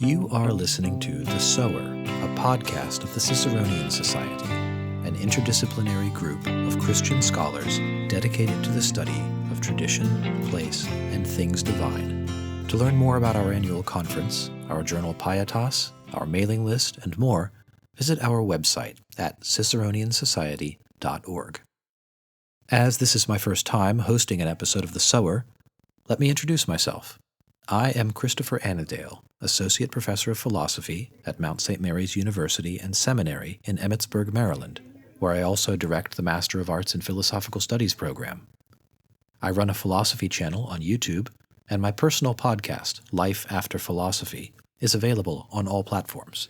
You are listening to The Sower, a podcast of the Ciceronian Society, an interdisciplinary group of Christian scholars dedicated to the study of tradition, place, and things divine. To learn more about our annual conference, our journal Pietas, our mailing list, and more, visit our website at ciceroniansociety.org. As this is my first time hosting an episode of The Sower, let me introduce myself. I am Christopher Anadale, Associate Professor of Philosophy at Mount St. Mary's University and Seminary in Emmitsburg, Maryland, where I also direct the Master of Arts in Philosophical Studies program. I run a philosophy channel on YouTube, and my personal podcast, Life After Philosophy, is available on all platforms.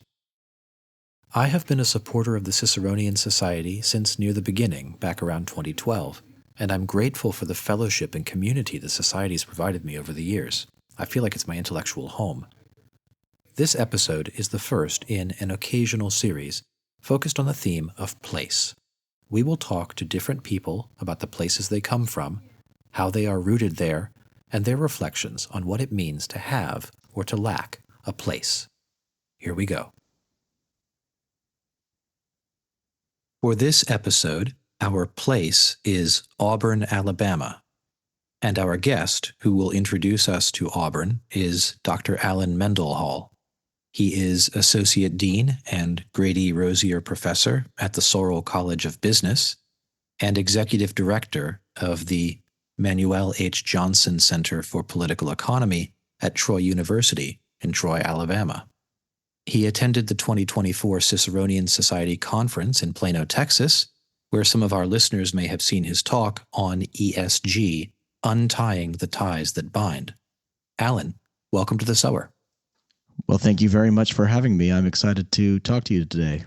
I have been a supporter of the Ciceronian Society since near the beginning, back around 2012, and I'm grateful for the fellowship and community the Society's provided me over the years. I feel like it's my intellectual home. This episode is the first in an occasional series focused on the theme of place. We will talk to different people about the places they come from, how they are rooted there, and their reflections on what it means to have or to lack a place. Here we go. For this episode, our place is Auburn, Alabama. And our guest, who will introduce us to Auburn, is Dr. Allen Mendenhall. He is Associate Dean and Grady Rosier Professor at the Sorrell College of Business and Executive Director of the Manuel H. Johnson Center for Political Economy at Troy University in Troy, Alabama. He attended the 2024 Ciceronian Society Conference in Plano, Texas, where some of our listeners may have seen his talk on ESG, Untying the Ties That Bind. Allen, welcome to The Sower. Well, thank you very much for having me. I'm excited to talk to you today.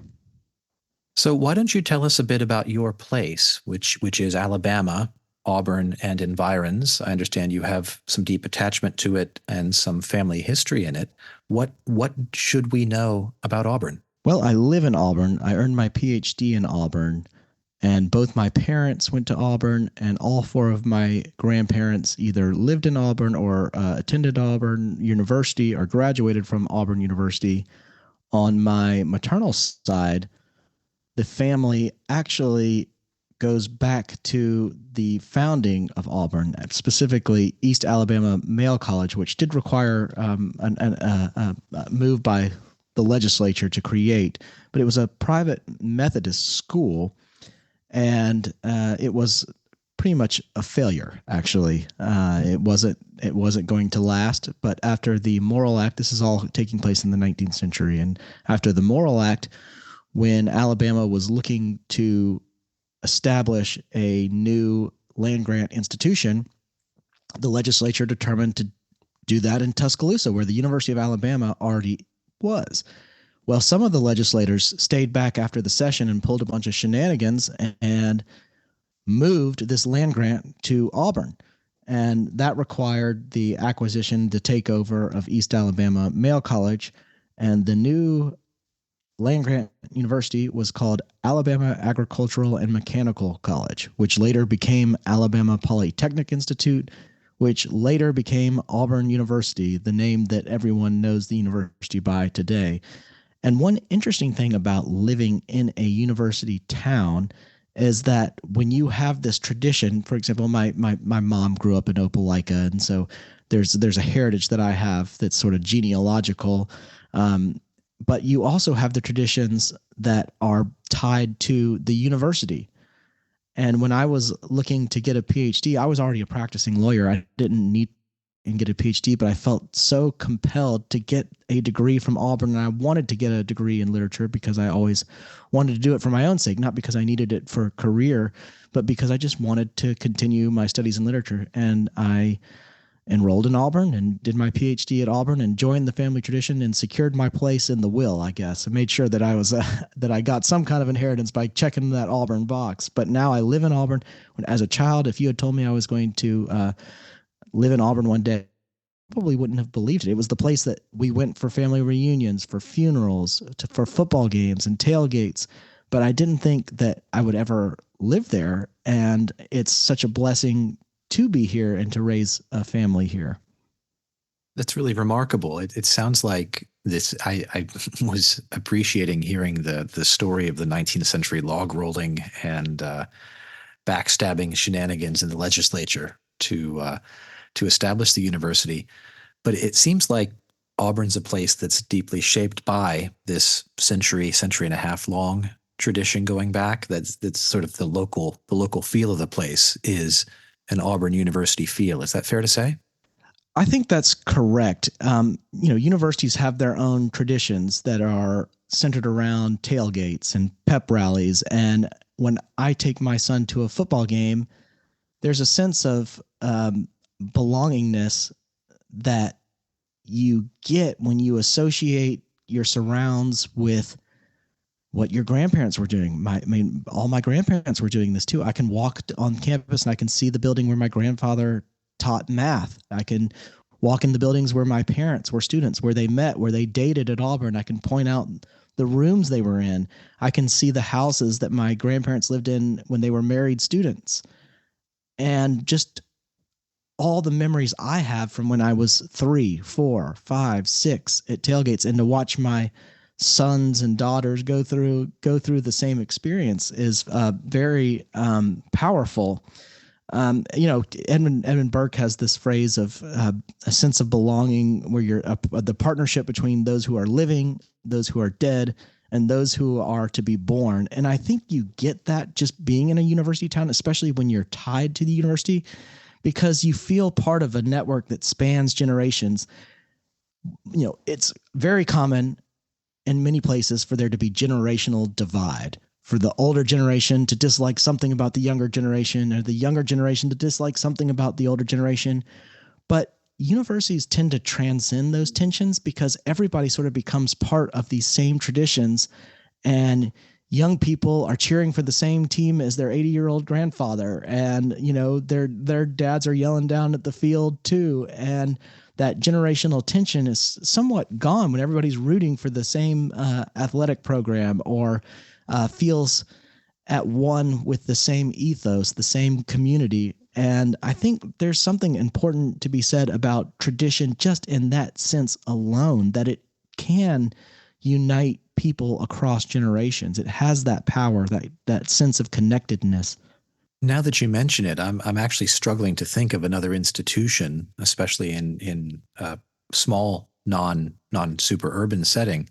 So why don't you tell us a bit about your place, which is Alabama, Auburn, and environs. I understand you have some deep attachment to it and some family history in it. What should we know about Auburn? Well, I live in Auburn. I earned my PhD in Auburn. And both my parents went to Auburn, and all four of my grandparents either lived in Auburn or attended Auburn University or graduated from Auburn University. On my maternal side, the family actually goes back to the founding of Auburn, specifically East Alabama Male College, which did require a move by the legislature to create, but it was a private Methodist school. And it was pretty much a failure, actually. It wasn't going to last. But after the Morrill Act, this is all taking place in the 19th century. And after the Morrill Act, when Alabama was looking to establish a new land grant institution, the legislature determined to do that in Tuscaloosa, where the University of Alabama already was. Well, some of the legislators stayed back after the session and pulled a bunch of shenanigans and moved this land grant to Auburn. And that required the acquisition, the takeover of East Alabama Male College. And the new land grant university was called Alabama Agricultural and Mechanical College, which later became Alabama Polytechnic Institute, which later became Auburn University, the name that everyone knows the university by today. And one interesting thing about living in a university town is that when you have this tradition, for example, my mom grew up in Opelika, and so there's a heritage that I have that's sort of genealogical, but you also have the traditions that are tied to the university. And when I was looking to get a PhD, I was already a practicing lawyer. I didn't need and get a PhD, but I felt so compelled to get a degree from Auburn, and I wanted to get a degree in literature because I always wanted to do it for my own sake, not because I needed it for a career, but because I just wanted to continue my studies in literature. And I enrolled in Auburn and did my PhD at Auburn and joined the family tradition and secured my place in the will, I guess. I made sure that I was that I got some kind of inheritance by checking that Auburn box. But now I live in Auburn. As a child, if you had told me I was going to live in Auburn one day, I probably wouldn't have believed it. It was the place that we went for family reunions, for funerals, for football games and tailgates. But I didn't think that I would ever live there. And it's such a blessing to be here and to raise a family here. That's really remarkable. It sounds like I was appreciating hearing the story of the 19th century log rolling and backstabbing shenanigans in the legislature to establish the university. But it seems like Auburn's a place that's deeply shaped by this century and a half long tradition going back. That's sort of the local feel of the place is an Auburn University feel. Is that fair to say? I think that's correct. Universities have their own traditions that are centered around tailgates and pep rallies. And when I take my son to a football game, there's a sense of belongingness that you get when you associate your surrounds with what your grandparents were doing. All my grandparents were doing this too. I can walk on campus and I can see the building where my grandfather taught math. I can walk in the buildings where my parents were students, where they met, where they dated at Auburn. I can point out the rooms they were in. I can see the houses that my grandparents lived in when they were married students. And just all the memories I have from when I was 3, 4, 5, 6 at tailgates, and to watch my sons and daughters go through the same experience is very powerful. Edmund Burke has this phrase of a sense of belonging, where you're the partnership between those who are living, those who are dead, and those who are to be born. And I think you get that just being in a university town, especially when you're tied to the university, because you feel part of a network that spans generations. It's very common in many places for there to be generational divide, for the older generation to dislike something about the younger generation, or the younger generation to dislike something about the older generation. But universities tend to transcend those tensions because everybody sort of becomes part of these same traditions, and young people are cheering for the same team as their 80-year-old grandfather, and their dads are yelling down at the field too, and that generational tension is somewhat gone when everybody's rooting for the same athletic program, or feels at one with the same ethos, the same community. And I think there's something important to be said about tradition just in that sense alone, that it can unite people across generations. It has that power, that sense of connectedness. Now that you mention it, I'm actually struggling to think of another institution, especially in a small non super urban setting,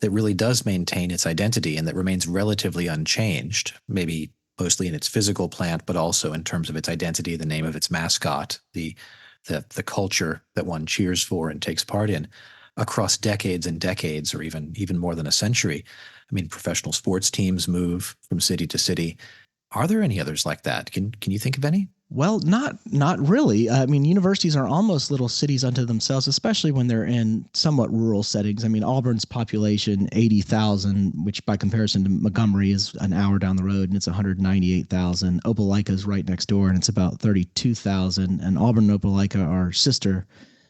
that really does maintain its identity and that remains relatively unchanged. Maybe mostly in its physical plant, but also in terms of its identity, the name of its mascot, the culture that one cheers for and takes part in across decades and decades, or even more than a century. I mean, professional sports teams move from city to city. Are there any others like that? Can you think of any? Well, not really. I mean, universities are almost little cities unto themselves, especially when they're in somewhat rural settings. I mean, Auburn's population, 80,000, which by comparison to Montgomery is an hour down the road, and it's 198,000. Opelika is right next door, and it's about 32,000. And Auburn and Opelika are sister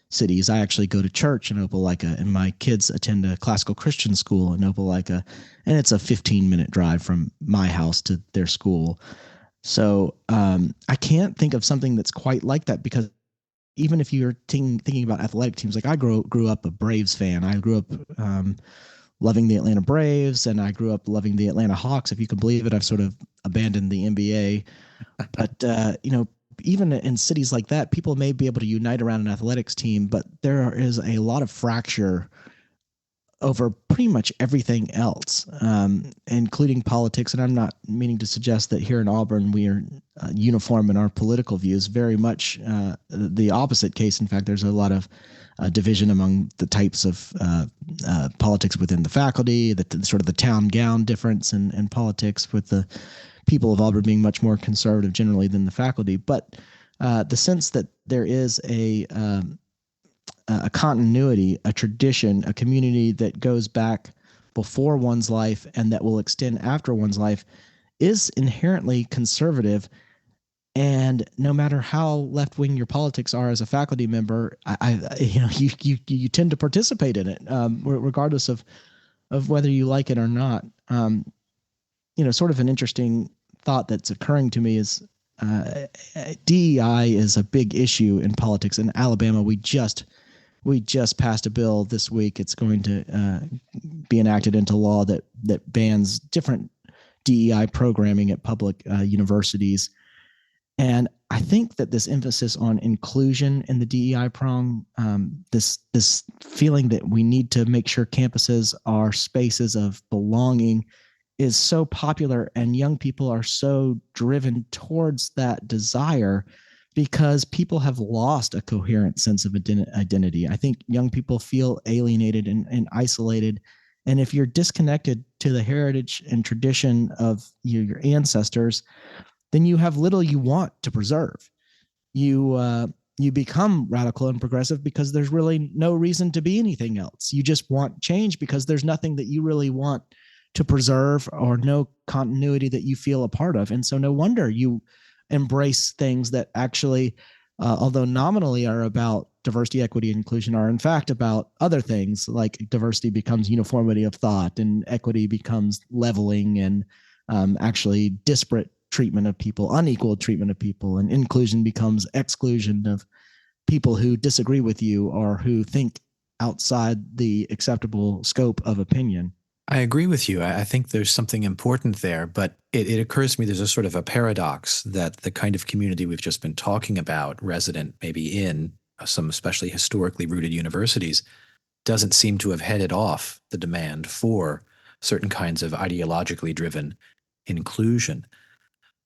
cities. I actually go to church in Opelika, and my kids attend a classical Christian school in Opelika, and it's a 15-minute drive from my house to their school. So I can't think of something that's quite like that, because even if you're thinking about athletic teams, like I grew up a Braves fan. I grew up loving the Atlanta Braves, and I grew up loving the Atlanta Hawks. If you can believe it, I've sort of abandoned the NBA. But, even in cities like that, people may be able to unite around an athletics team, but there is a lot of fracture over pretty much everything else, including politics. And I'm not meaning to suggest that here in Auburn we are uniform in our political views. Very much the opposite case. In fact, there's a lot of division among the types of politics within the faculty, sort of the town gown difference in politics, with the people of Auburn being much more conservative generally than the faculty. But the sense that there is a continuity, a tradition, a community that goes back before one's life and that will extend after one's life is inherently conservative. And no matter how left wing your politics are as a faculty member, you tend to participate in it, regardless of whether you like it or not. Sort of an interesting thought that's occurring to me is DEI is a big issue in politics. In Alabama, we just we just passed a bill this week. It's going to be enacted into law that bans different DEI programming at public universities. And I think that this emphasis on inclusion in the DEI prong, this feeling that we need to make sure campuses are spaces of belonging, is so popular, and young people are so driven towards that desire because people have lost a coherent sense of identity. I think young people feel alienated and isolated. And if you're disconnected to the heritage and tradition of your ancestors, then you have little you want to preserve. You become radical and progressive because there's really no reason to be anything else. You just want change because there's nothing that you really want to preserve, or no continuity that you feel a part of. And so no wonder you embrace things that actually, although nominally are about diversity, equity, and inclusion, are in fact about other things. Like diversity becomes uniformity of thought, and equity becomes leveling and actually disparate treatment of people, unequal treatment of people, and inclusion becomes exclusion of people who disagree with you or who think outside the acceptable scope of opinion. I agree with you. I think there's something important there, but it occurs to me there's a sort of a paradox that the kind of community we've just been talking about, resident maybe in some especially historically rooted universities, doesn't seem to have headed off the demand for certain kinds of ideologically driven inclusion.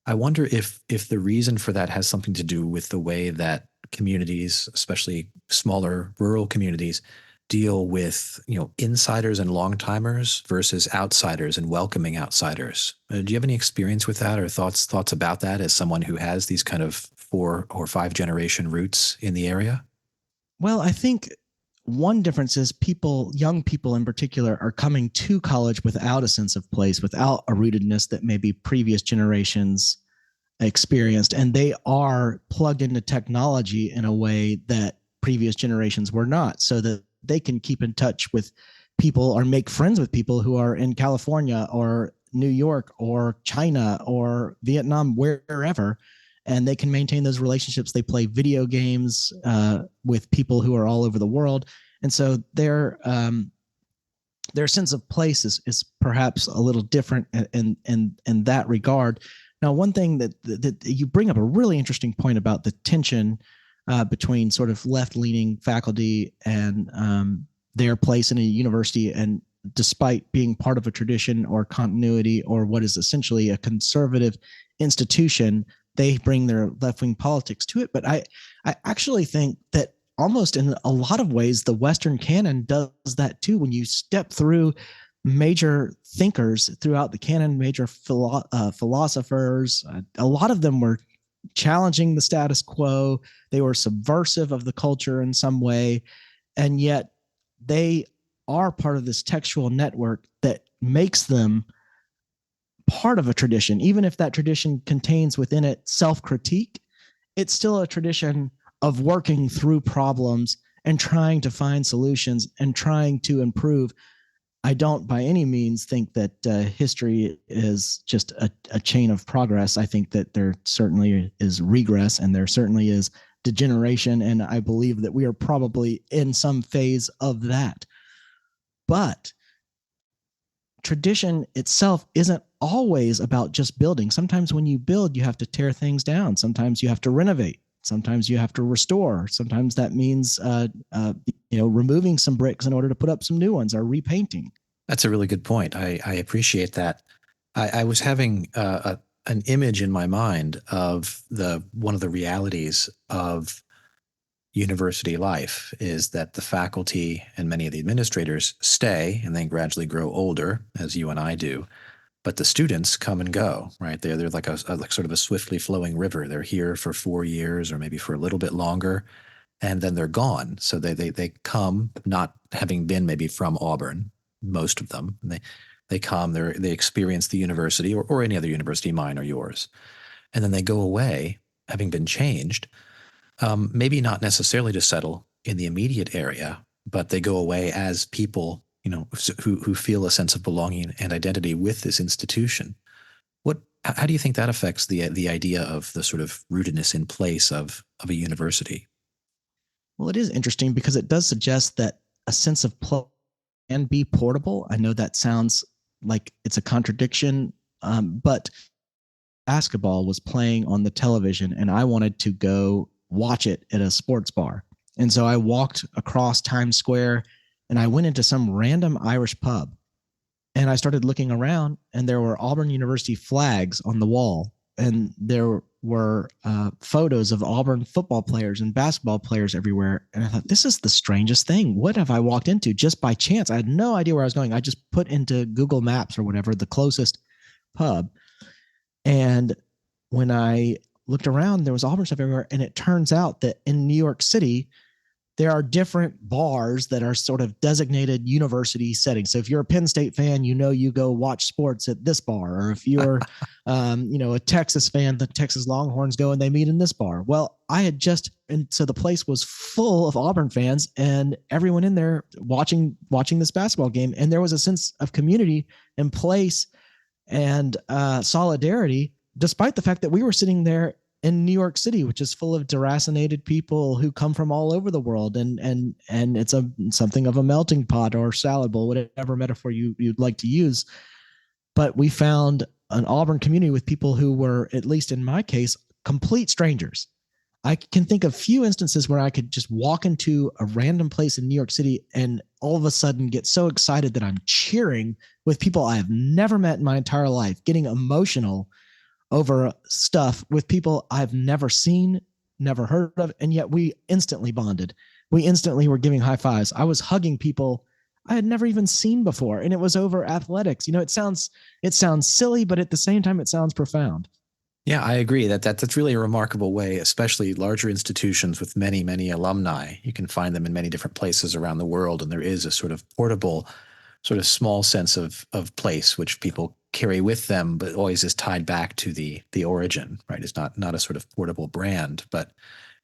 I wonder if the reason for that has something to do with the way that communities, especially smaller rural communities, deal with insiders and long-timers versus outsiders and welcoming outsiders. Do you have any experience with that, or thoughts about that as someone who has these kind of 4 or 5 generation roots in the area? Well, I think one difference is young people in particular, are coming to college without a sense of place, without a rootedness that maybe previous generations experienced, and they are plugged into technology in a way that previous generations were not, so that they can keep in touch with people or make friends with people who are in California or New York or China or Vietnam, wherever, and they can maintain those relationships. They play video games with people who are all over the world, and so their sense of place is perhaps a little different in that regard. Now, one thing that you bring up a really interesting point about the tension between sort of left-leaning faculty and their place in a university, and despite being part of a tradition or continuity or what is essentially a conservative institution, they bring their left-wing politics to it. But I actually think that almost in a lot of ways, the Western canon does that too. When you step through major thinkers throughout the canon, major philosophers, a lot of them were challenging the status quo. They were subversive of the culture in some way, and yet they are part of this textual network that makes them part of a tradition. Even if that tradition contains within it self-critique, it's still a tradition of working through problems and trying to find solutions and trying to improve. I don't by any means think that history is just a chain of progress. I think that there certainly is regress, and there certainly is degeneration, and I believe that we are probably in some phase of that. But tradition itself isn't always about just building. Sometimes when you build, you have to tear things down. Sometimes you have to renovate. Sometimes you have to restore. Sometimes that means removing some bricks in order to put up some new ones, or repainting. That's a really good point. I appreciate that. I was having an image in my mind of one of the realities of university life is that the faculty and many of the administrators stay and then gradually grow older, as you and I do. But the students come and go, right? They're like like sort of a swiftly flowing river. They're here for 4 years or maybe for a little bit longer, and then they're gone. So they come not having been maybe from Auburn, most of them. And they come, they experience the university or any other university, mine or yours, and then they go away having been changed. Maybe not necessarily to settle in the immediate area, but they go away as people, who feel a sense of belonging and identity with this institution. How do you think that affects the idea of the sort of rootedness in place of a university? Well, it is interesting because it does suggest that a sense of play can be portable. I know that sounds like it's a contradiction, but basketball was playing on the television and I wanted to go watch it at a sports bar. And so I walked across Times Square and I went into some random Irish pub and I started looking around and there were Auburn University flags on the wall and there were photos of Auburn football players and basketball players everywhere. And I thought, this is the strangest thing. What have I walked into just by chance? I had no idea where I was going. I just put into Google Maps or whatever the closest pub. And when I looked around, there was Auburn stuff everywhere. And it turns out that in New York City, there are different bars that are sort of designated university settings. So if you're a Penn State fan, you go watch sports at this bar. Or if you're, a Texas fan, the Texas Longhorns go and they meet in this bar. Well, and so the place was full of Auburn fans and everyone in there watching this basketball game. And there was a sense of community and place and solidarity, despite the fact that we were sitting there in New York City, which is full of deracinated people who come from all over the world, and it's something of a melting pot or salad bowl, whatever metaphor you'd like to use. But we found an Auburn community with people who were, at least in my case, complete strangers. I can think of few instances where I could just walk into a random place in New York City and all of a sudden get so excited that I'm cheering with people I have never met in my entire life, getting emotional over stuff with people I've never seen, never heard of, and yet we instantly bonded. We instantly were giving high fives. I was hugging people I had never even seen before, and it was over athletics. It sounds silly, but at the same time, it sounds profound. Yeah, I agree that's really a remarkable way, especially larger institutions with many, many alumni. You can find them in many different places around the world, and there is a sort of portable, sort of small sense of place which people carry with them, but always is tied back to the origin, right? It's not a sort of portable brand, but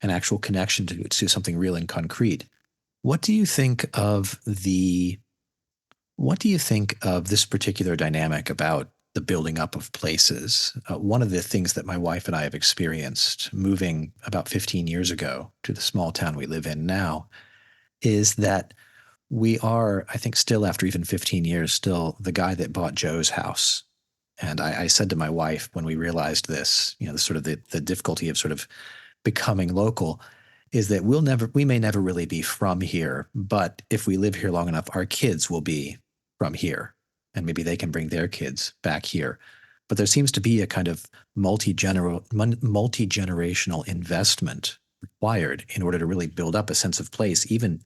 an actual connection to something real and concrete. What do you think of this particular dynamic about the building up of places? One of the things that my wife and I have experienced moving about 15 years ago to the small town we live in now is that we are, I think, still after even 15 years, still the guy that bought Joe's house. And I said to my wife when we realized this, the sort of the difficulty of sort of becoming local is that we may never really be from here, but if we live here long enough, our kids will be from here, and maybe they can bring their kids back here. But there seems to be a kind of multi-generational investment required in order to really build up a sense of place, even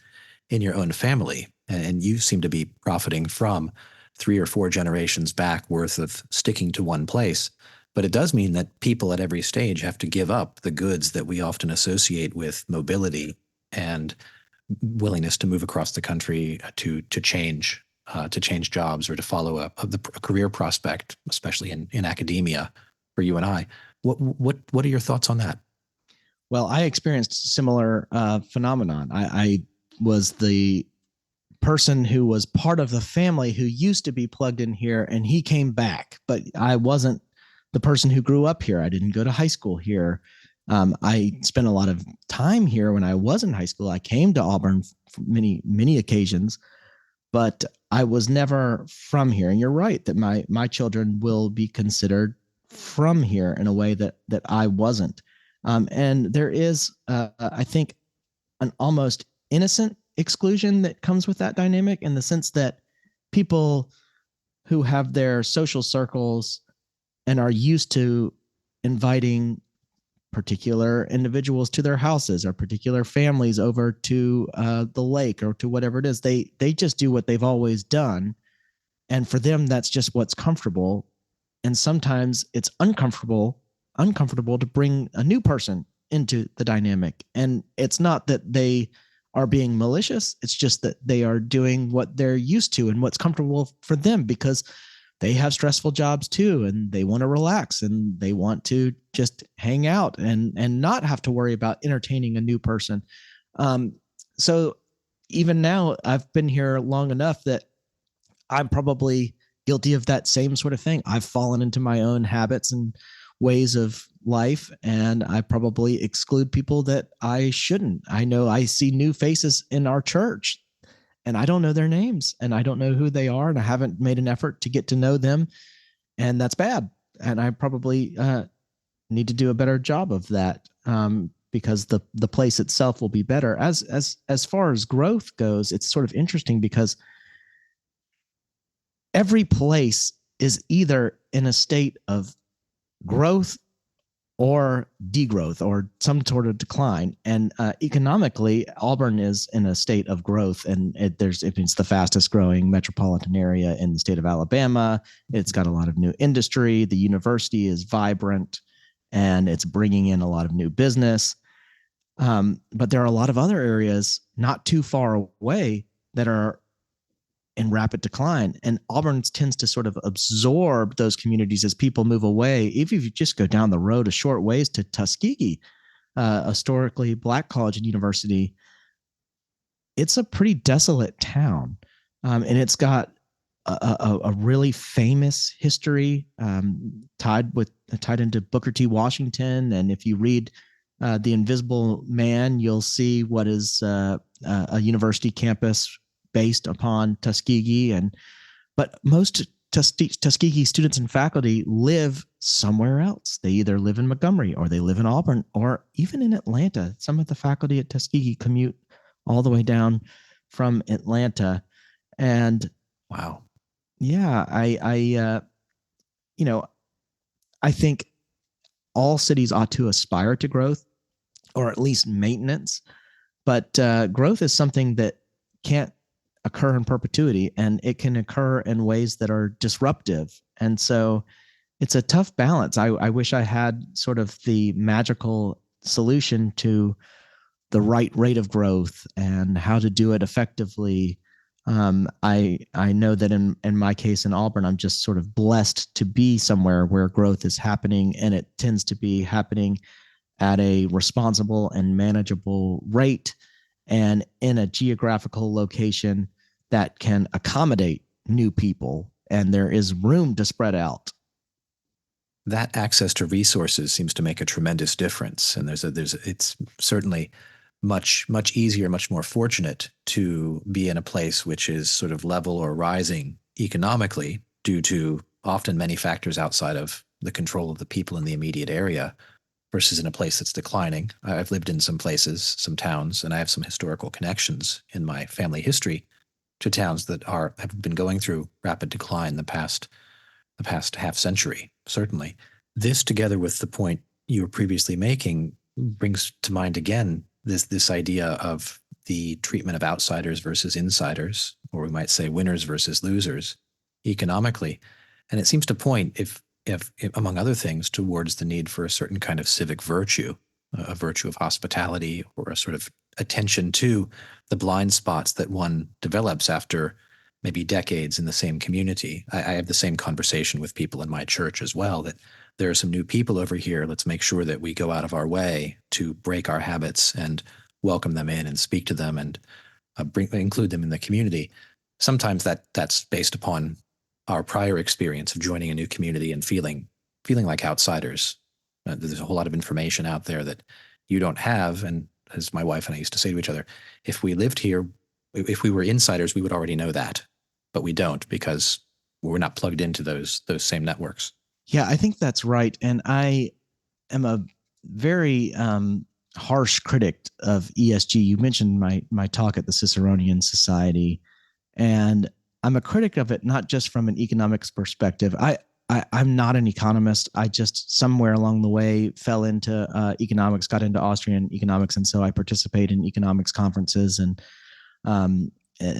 in your own family. And you seem to be profiting from 3 or 4 generations back worth of sticking to one place. But it does mean that people at every stage have to give up the goods that we often associate with mobility and willingness to move across the country to change jobs or to follow a career prospect, especially in academia for you and I. What are your thoughts on that? Well, I experienced similar phenomenon. I was the person who was part of the family who used to be plugged in here, and he came back, but I wasn't the person who grew up here. I didn't go to high school here. I spent a lot of time here when I was in high school. I came to Auburn for many occasions, but I was never from here. And you're right that my children will be considered from here in a way that I wasn't. And there is, I think, an almost innocent exclusion that comes with that dynamic, in the sense that people who have their social circles and are used to inviting particular individuals to their houses or particular families over to the lake or to whatever it is, they just do what they've always done. And for them, that's just what's comfortable. And sometimes it's uncomfortable to bring a new person into the dynamic. And it's not that they are being malicious. It's just that they are doing what they're used to and what's comfortable for them, because they have stressful jobs too, and they want to relax and they want to just hang out and not have to worry about entertaining a new person. So even now, I've been here long enough that I'm probably guilty of that same sort of thing. I've fallen into my own habits and ways of life, and I probably exclude people that I shouldn't. I know I see new faces in our church and I don't know their names and I don't know who they are, and I haven't made an effort to get to know them, and that's bad. And I probably need to do a better job of that, because the place itself will be better. As far as growth goes, it's sort of interesting because every place is either in a state of growth or degrowth or some sort of decline. And economically, Auburn is in a state of growth, and it's the fastest growing metropolitan area in the state of Alabama. It's got a lot of new industry. The university is vibrant, and it's bringing in a lot of new business. But there are a lot of other areas not too far away that are in rapid decline. And Auburn tends to sort of absorb those communities as people move away. If you just go down the road a short ways to Tuskegee, historically Black college and university, it's a pretty desolate town. And it's got a really famous history, tied into Booker T. Washington. And if you read The Invisible Man, you'll see what is a university campus based upon Tuskegee. But most Tuskegee students and faculty live somewhere else. They either live in Montgomery or they live in Auburn or even in Atlanta. Some of the faculty at Tuskegee commute all the way down from Atlanta. And wow. Yeah, I think all cities ought to aspire to growth, or at least maintenance. But growth is something that can't occur in perpetuity, and it can occur in ways that are disruptive. And so it's a tough balance. I wish I had sort of the magical solution to the right rate of growth and how to do it effectively. I know that in my case in Auburn, I'm just sort of blessed to be somewhere where growth is happening, and it tends to be happening at a responsible and manageable rate, and in a geographical location that can accommodate new people, and there is room to spread out. That access to resources seems to make a tremendous difference, and it's certainly much easier, much more fortunate to be in a place which is sort of level or rising economically due to often many factors outside of the control of the people in the immediate area, versus in a place that's declining. I've lived in some places, some towns, and I have some historical connections in my family history to towns that have been going through rapid decline the past half century, certainly. This, together with the point you were previously making, brings to mind again this idea of the treatment of outsiders versus insiders, or we might say winners versus losers, economically. And it seems to point, if among other things, towards the need for a certain kind of civic virtue, a virtue of hospitality, or a sort of attention to the blind spots that one develops after maybe decades in the same community. I have the same conversation with people in my church as well, that there are some new people over here. Let's make sure that we go out of our way to break our habits and welcome them in and speak to them and include them in the community. Sometimes that's based upon our prior experience of joining a new community and feeling like outsiders. There's a whole lot of information out there that you don't have. And as my wife and I used to say to each other, if we lived here, if we were insiders, we would already know that, but we don't, because we're not plugged into those same networks. Yeah, I think that's right. And I am a very harsh critic of ESG. You mentioned my talk at the Ciceronian Society, and I'm a critic of it not just from an economics perspective. I'm not an economist. I just somewhere along the way fell into economics, got into Austrian economics, and so I participate in economics conferences. And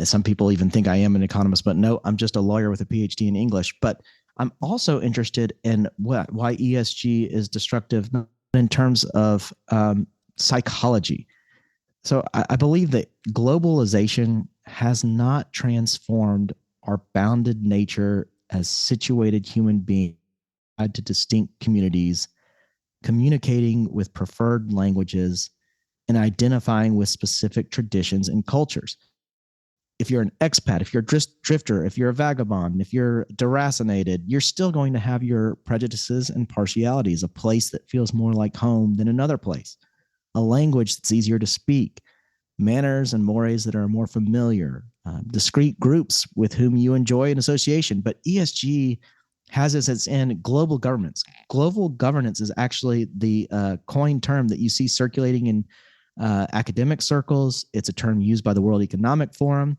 some people even think I am an economist, but no, I'm just a lawyer with a PhD in English. But I'm also interested in why ESG is destructive in terms of psychology. So I believe that globalization has not transformed our bounded nature as situated human beings tied to distinct communities, communicating with preferred languages, and identifying with specific traditions and cultures. if you're an expat, if you're a drifter, if you're a vagabond, if you're deracinated, you're still going to have your prejudices and partialities, a place that feels more like home than another place, a language that's easier to speak, manners and mores that are more familiar, discrete groups with whom you enjoy an association. But ESG has as its end global governance. Global governance is actually the coined term that you see circulating in academic circles. It's a term used by the World Economic Forum.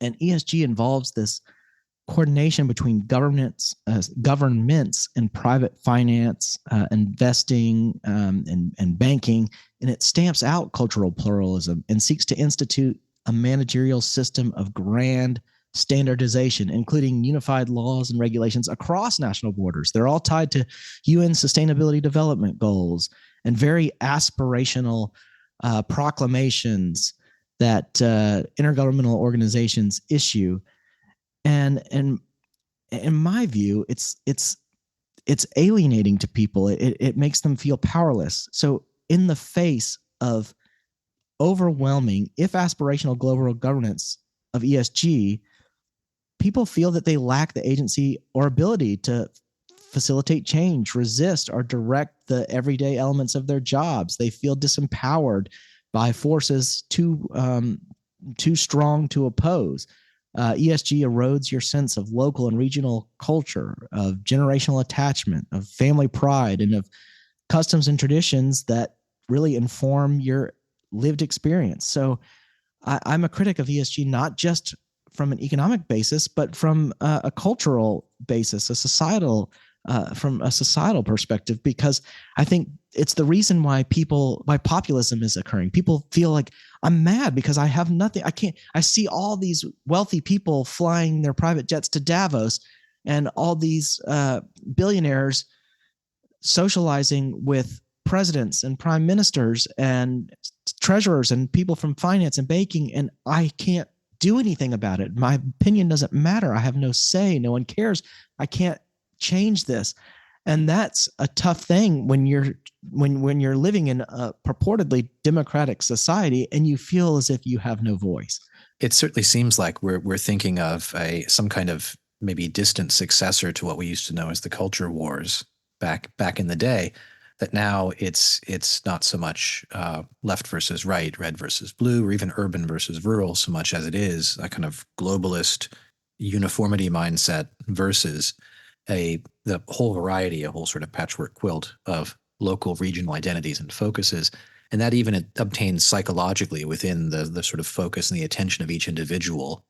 And ESG involves this coordination between governments and private finance, investing, and banking, and it stamps out cultural pluralism and seeks to institute a managerial system of grand standardization, including unified laws and regulations across national borders. They're all tied to UN Sustainability Development Goals and very aspirational proclamations that intergovernmental organizations issue. And in my view, it's alienating to people. It makes them feel powerless. So in the face of overwhelming, if aspirational global governance of ESG, people feel that they lack the agency or ability to facilitate change, resist, or direct the everyday elements of their jobs. They feel disempowered by forces too strong to oppose. ESG erodes your sense of local and regional culture, of generational attachment, of family pride, and of customs and traditions that really inform your lived experience. So I'm a critic of ESG, not just from an economic basis, but from a cultural basis, from a societal perspective, because I think it's the reason why populism is occurring. People feel like, I'm mad because I have nothing. I see all these wealthy people flying their private jets to Davos and all these billionaires socializing with presidents and prime ministers and treasurers and people from finance and banking, and I can't do anything about it. My opinion doesn't matter. I have no say. No one cares. I can't change this. And that's a tough thing when you're living in a purportedly democratic society and you feel as if you have no voice. It certainly seems like we're thinking of some kind of maybe distant successor to what we used to know as the culture wars back in the day. That now it's not so much left versus right, red versus blue, or even urban versus rural, so much as it is a kind of globalist uniformity mindset versus the whole variety, a whole sort of patchwork quilt of local regional identities and focuses. And that even obtains psychologically within the sort of focus and the attention of each individual,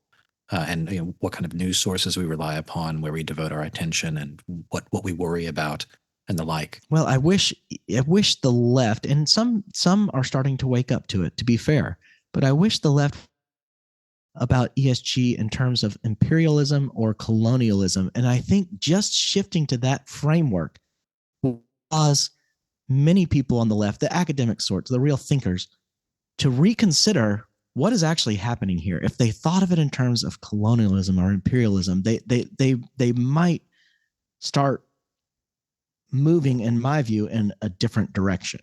and what kind of news sources we rely upon, where we devote our attention, and what we worry about, and the like. Well, I wish the left, and some are starting to wake up to it, to be fair, but I wish the left about ESG in terms of imperialism or colonialism. And I think just shifting to that framework will cause many people on the left, the academic sorts, the real thinkers, to reconsider what is actually happening here. If they thought of it in terms of colonialism or imperialism, they might start moving, in my view, in a different direction.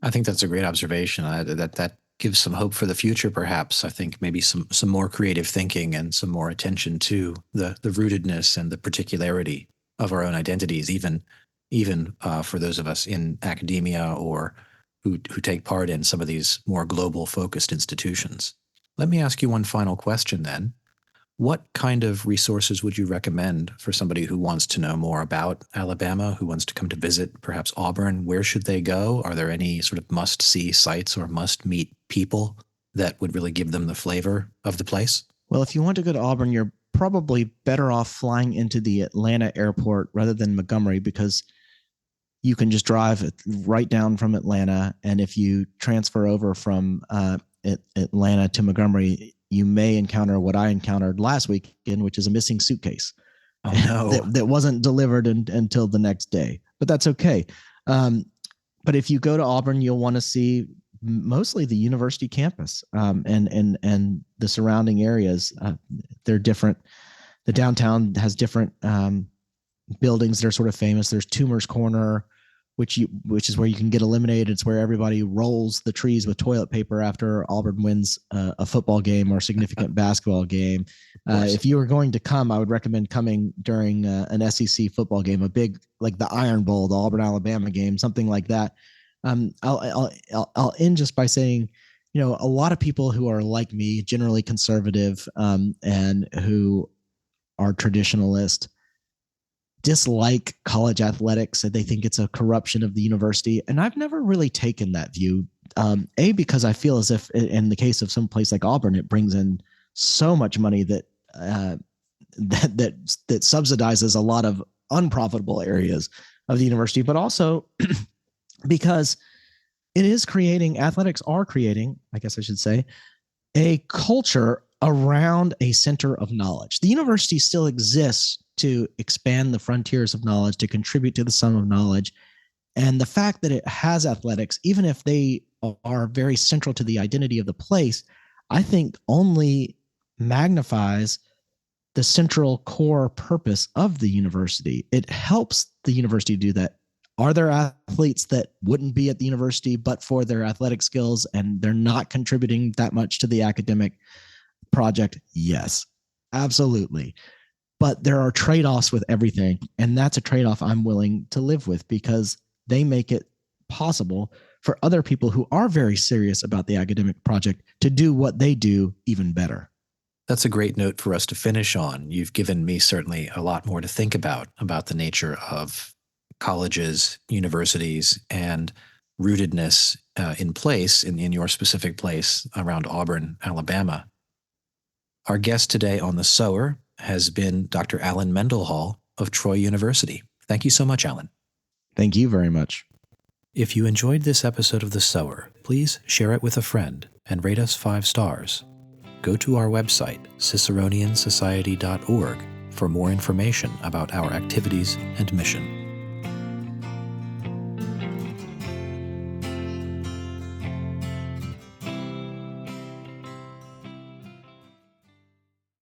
I think that's a great observation. That gives some hope for the future, perhaps. I think maybe some more creative thinking and some more attention to the rootedness and the particularity of our own identities, even for those of us in academia or who take part in some of these more global focused institutions. Let me ask you one final question then. What kind of resources would you recommend for somebody who wants to know more about Alabama, who wants to come to visit perhaps Auburn? Where should they go? Are there any sort of must-see sites or must-meet people that would really give them the flavor of the place? Well, if you want to go to Auburn, you're probably better off flying into the Atlanta airport rather than Montgomery, because you can just drive right down from Atlanta. And if you transfer over from Atlanta to Montgomery, you may encounter what I encountered last weekend, which is a missing suitcase. Oh, no. that wasn't delivered until the next day, but that's okay. But if you go to Auburn, you'll want to see mostly the university campus and the surrounding areas. They're different. The downtown has different buildings that are sort of famous. There's Toomer's Corner, which is where you can get eliminated. It's where everybody rolls the trees with toilet paper after Auburn wins a football game or significant basketball game. If you were going to come, I would recommend coming during an SEC football game, a big, like the Iron Bowl, the Auburn Alabama game, something like that. I'll end just by saying, a lot of people who are like me, generally conservative, and who are traditionalist, dislike college athletics, and they think it's a corruption of the university. And I've never really taken that view. Because I feel as if in the case of some place like Auburn, it brings in so much money that subsidizes a lot of unprofitable areas of the university, but also because athletics are creating, I guess I should say, a culture around a center of knowledge. The university still exists to expand the frontiers of knowledge, to contribute to the sum of knowledge. And the fact that it has athletics, even if they are very central to the identity of the place, I think only magnifies the central core purpose of the university. It helps the university do that. Are there athletes that wouldn't be at the university but for their athletic skills and they're not contributing that much to the academic project? Yes, absolutely. But there are trade-offs with everything, and that's a trade-off I'm willing to live with because they make it possible for other people who are very serious about the academic project to do what they do even better. That's a great note for us to finish on. You've given me certainly a lot more to think about the nature of colleges, universities, and rootedness in place, in your specific place around Auburn, Alabama. Our guest today on the Sower has been Dr. Allen Mendenhall of Troy University. Thank you so much, Allen. Thank you very much. If you enjoyed this episode of The Sower, please share it with a friend and rate us 5 stars. Go to our website, ciceroniansociety.org, for more information about our activities and mission.